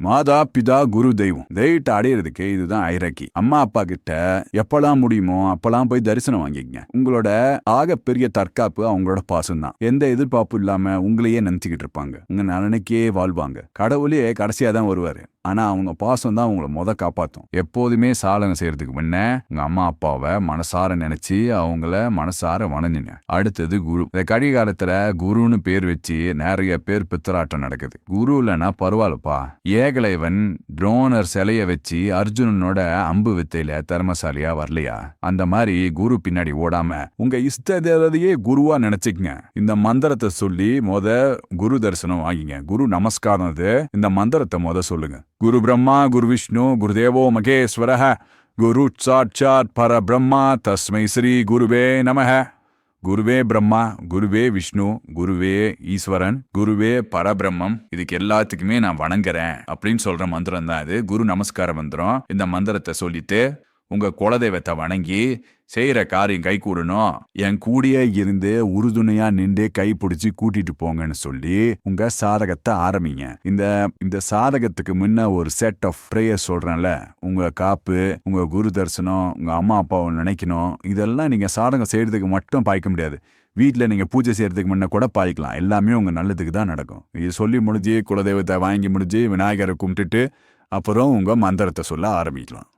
மாதா பிதா குரு தெய்வம் தெய்வத்தை அடையிறதுக்கு இதுதான் ஐரக்கி. அம்மா அப்பா கிட்ட எப்பெல்லாம் முடியுமோ அப்பெல்லாம் போய் தரிசனம் வாங்கிக்கங்க. உங்களோட ஆக பெரிய தற்காப்பு அவங்களோட பாசம் தான். எந்த எதிர்பார்ப்பு இல்லாம உங்களையே நினைச்சுக்கிட்டு இருப்பாங்க. உங்க நலனுக்கே வாழ்வாங்க. கடவுளே கடைசியா தான் வருவாரு. ஆனா அவங்க பாசம் தான் உங்களை காப்பாத்தும். எப்போதுமே சாதனை செய்யறதுக்கு முன்ன உங்க அம்மா அப்பாவை மனசார நினைச்சு அவங்கள மனசார வணங்குங்க. அடுத்தது குரு. இந்த கடிகாலத்துல குருன்னு பேர் வச்சு நிறைய பேர் பித்தராட்டம் நடக்குது. குரு இல்லைன்னா பரவாயில்லப்பா. ஏகலைவன் துரோணர் சிலைய வச்சு அர்ஜுனனோட அம்பு வித்தையில திறமசாலியா வரலையா? அந்த மாதிரி குரு பின்னாடி ஓடாம உங்க இஷ்ட தேவதையே குருவா நினைச்சுக்கங்க. இந்த மந்திரத்தை சொல்லி குரு தரிசனம் வாங்கிங்க. குரு நமஸ்காரம். இந்த மந்திரத்தை சொல்லுங்க. குரு பிரம்மா குரு விஷ்ணு குருதேவோ மகேஸ்வரஹ குரு சாட்சாத் பரபிரம்மா தஸ்மை ஸ்ரீ குருவே நமஹ. குருவே பிரம்மா, குருவே விஷ்ணு, குருவே ஈஸ்வரன், குருவே பரபிரம்மம். இதுக்கு எல்லாத்துக்குமே நான் வணங்குறேன் அப்படின்னு சொல்ற மந்திரம் தான் இது. குரு நமஸ்கார மந்திரம். இந்த மந்திரத்தை சொல்லிட்டு உங்க குலதெய்வத்தை வணங்கி செய்யற காரியம் கை கூடணும். என் கூடியே இருந்து உறுதுணையா நின்று கை பிடிச்சி கூட்டிட்டு போங்கன்னு சொல்லி உங்க சாதகத்தை ஆரம்பிங்க. இந்த சாதகத்துக்கு முன்ன ஒரு செட் ஆஃப் ப்ரேயர் சொல்றேன்ல. உங்க காப்பு, உங்க குரு தரிசனம், உங்க அம்மா அப்பாவை நினைக்கணும். இதெல்லாம் நீங்க சாதகம் செய்யறதுக்கு மட்டும் பாய்க்க முடியாது. வீட்டில் நீங்கள் பூஜை செய்யறதுக்கு முன்ன கூட பாய்க்கலாம். எல்லாமே உங்க நல்லதுக்கு தான் நடக்கும். இது சொல்லி முடிஞ்சு குலதெய்வத்தை வாங்கி முடிஞ்சு விநாயகரை கும்பிட்டுட்டு அப்புறம் உங்க மந்திரத்தை சொல்ல ஆரம்பிக்கலாம்.